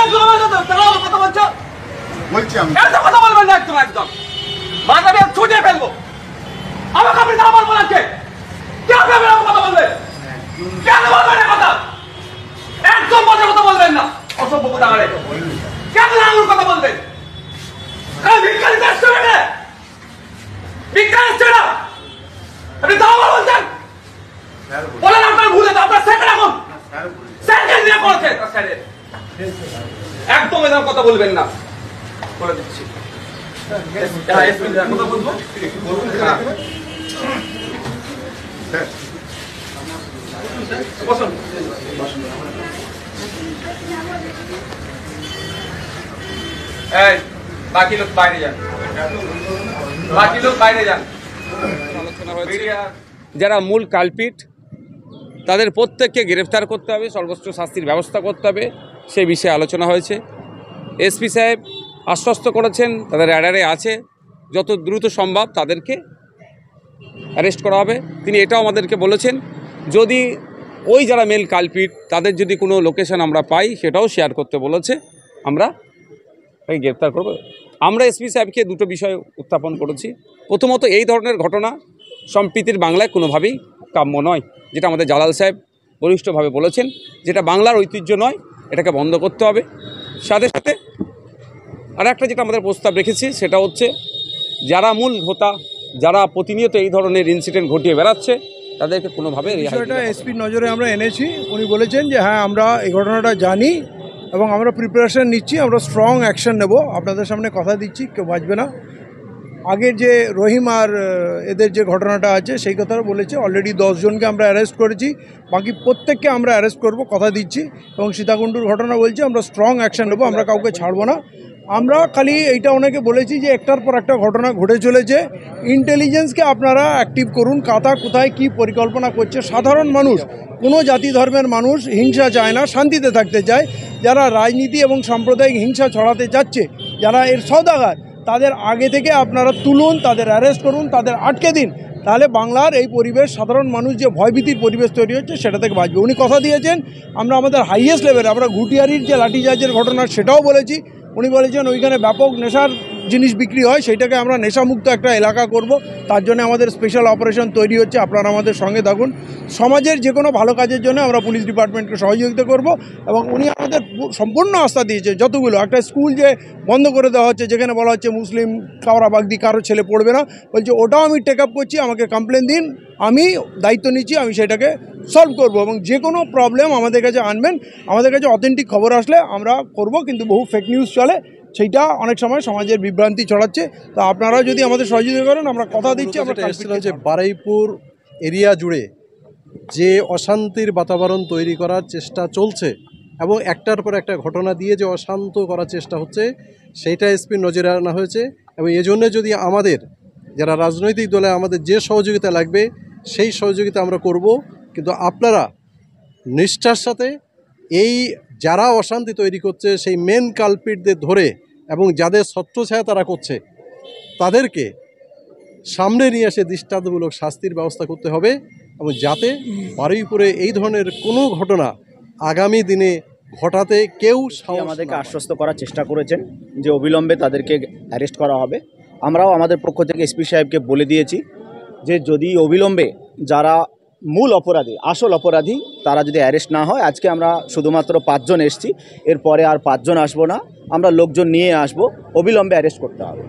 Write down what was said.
কথা বলছো বলছি আমি কথা বলবেন না একদম একদম মাথা দিয়ে ছুটে ফেলবো আমাকে আপনি না বলবো না কেন কথা বলবেন কেন বলবেন না কথা একদম মজার কথা বলবেন না অসভ্য কথা আরে কেন আঙুল কথা বলবেন ভিক্ষারি আসছে না ভিক্ষারি আসছে না আপনি দাও বলছেন বলেন আপনার ভুলে আপনার সেকেন্ড এখন সেকেন্ড নিয়ে করছে একদম এরকম কথা বলবেন না বলে দিচ্ছি কথা বলবো বাকি লোক বাইরে যান যারা মূল কালপিট তাদের প্রত্যেককে গ্রেফতার করতে হবে, সর্বোচ্চ শাস্তির ব্যবস্থা করতে হবে, সেই বিষয়ে আলোচনা হয়েছে। এসপি সাহেব আশ্বস্ত করেছেন তাদের অ্যাডারে আছে, যত দ্রুত সম্ভব তাদেরকে অ্যারেস্ট করা হবে। তিনি এটাও আমাদেরকে বলেছেন যদি ওই যারা মেল কালপিট তাদের যদি কোনো লোকেশন আমরা পাই সেটাও শেয়ার করতে বলেছে, আমরা তাকে গ্রেফতার করব। আমরা এসপি সাহেবকে দুটো বিষয় উত্থাপন করেছি। প্রথমত, এই ধরনের ঘটনা সম্প্রীতির বাংলায় কোনোভাবেই কাম্য নয়, যেটা আমাদের জালাল সাহেব বলিষ্ঠভাবে বলেছেন, যেটা বাংলার ঐতিহ্য নয়, এটাকে বন্ধ করতে হবে। সাথে সাথে আর একটা যেটা আমাদের প্রস্তাব রেখেছি সেটা হচ্ছে যারা মূল হোতা, যারা প্রতিনিয়ত এই ধরনের ইনসিডেন্ট ঘটিয়ে বেড়াচ্ছে তাদেরকে কোনোভাবে বিষয়টা এসপির নজরে আমরা এনেছি। উনি বলেছেন যে হ্যাঁ আমরা এই ঘটনাটা জানি এবং আমরা প্রিপারেশন নিচ্ছি, আমরা স্ট্রং অ্যাকশন নেব। আপনাদের সামনে কথা দিচ্ছি, কেউ বাঁচবে না। আগের যে রহিম আর এদের যে ঘটনাটা আছে সেই কথাটা বলেছে, অলরেডি 10 জনকে আমরা অ্যারেস্ট করেছি, বাকি প্রত্যেককে আমরা অ্যারেস্ট করব, কথা দিচ্ছি। এবং সীতাকুণ্ডুর ঘটনা বলছি আমরা স্ট্রং অ্যাকশন নেব, আমরা কাউকে ছাড়বো না। আমরা খালি এইটা ওনাকে বলেছি যে একটার পর একটা ঘটনা ঘটে চলেছে, ইন্টেলিজেন্সকে আপনারা অ্যাক্টিভ করুন, কাতা কোথায় কী পরিকল্পনা করছে। সাধারণ মানুষ, কোনো জাতি ধর্মের মানুষ হিংসা চায় না, শান্তিতে থাকতে চায়। যারা রাজনীতি এবং সাম্প্রদায়িক হিংসা ছড়াতে যাচ্ছে, যারা এর সওদাগর, তাদের আগে থেকে আপনারা তুলুন, তাদের অ্যারেস্ট করুন, তাদের আটকে দিন। তাহলে বাংলার এই পরিবেশ, সাধারণ মানুষ যে ভয়ভীতির পরিবেশ তৈরি হচ্ছে সেটা থেকে বাঁচবে। উনি কথা দিয়েছেন আমরা আমাদের হাইয়েস্ট লেভেলে, আমরা ঘুটিয়ারির যে লাঠিচার্জের ঘটনা সেটাও বলেছি। উনি বলেছেন ওইখানে ব্যাপক নেশার জিনিস বিক্রি হয়, সেইটাকে আমরা নেশামুক্ত একটা এলাকা করব, তার জন্য আমাদের স্পেশাল অপারেশন তৈরি হচ্ছে। আপনারা আমাদের সঙ্গে থাকুন। সমাজের যে কোনো ভালো কাজের জন্য আমরা পুলিশ ডিপার্টমেন্টকে সহযোগিতা করব। এবং উনি আমাদের সম্পূর্ণ আস্থা দিয়েছে। যতগুলো একটা স্কুল যে বন্ধ করে দেওয়া হচ্ছে, যেখানে বলা হচ্ছে মুসলিম কাওরা বাগদি কারো ছেলে পড়বে না, বলছে ওটাও আমি টেক আপ করছি, আমাকে কমপ্লেন দিন, আমি দায়িত্ব নিচ্ছি, আমি সেটাকে সলভ করব। এবং যে কোনো প্রবলেম আমাদের কাছে আনবেন, আমাদের কাছে অথেন্টিক খবর আসলে আমরা করব। কিন্তু বহু ফেক নিউজ চলে, সেইটা অনেক সময় সমাজের বিভ্রান্তি ছড়াচ্ছে। তো আপনারা যদি আমাদের সহযোগিতা করেন, আমরা কথা দিচ্ছি। আমরা যে বারুইপুর এরিয়া জুড়ে যে অশান্তির বাতাবরণ তৈরি করার চেষ্টা চলছে এবং একটার পর একটা ঘটনা দিয়ে যে অশান্ত করার চেষ্টা হচ্ছে, সেইটা এসপির নজরে আনা হয়েছে। এবং এজন্য যদি আমাদের যারা রাজনৈতিক দলে আমাদের যে সহযোগিতা লাগবে সেই সহযোগিতা আমরা করব। কিন্তু আপনারা নিষ্ঠার সাথে এই যারা অশান্তি তৈরি করছে সেই মেন কালপিটদের ধরে এবং যাদের ছত্রছায়া তারা করছে তাদেরকে সামনে নিয়ে এসে দৃষ্টান্তমূলক শাস্তির ব্যবস্থা করতে হবে। এবং যাতে বারুইপুরে এই ধরনের কোনো ঘটনা আগামী দিনে ঘটাতে কেউ আমাদেরকে আশ্বস্ত করার চেষ্টা করেছেন যে অবিলম্বে তাদেরকে অ্যারেস্ট করা হবে। আমরাও আমাদের পক্ষ থেকে এসপি সাহেবকে বলে দিয়েছি যে যদি অবিলম্বে যারা মূল অপরাধী, আসল অপরাধী, তারা যদি অ্যারেস্ট না হয়, আজকে আমরা শুধুমাত্র 5 জন এসেছি, এরপরে আর 5 জন আসবো না, আমরা লোকজন নিয়ে আসবো, অবিলম্বে অ্যারেস্ট করতে হবে।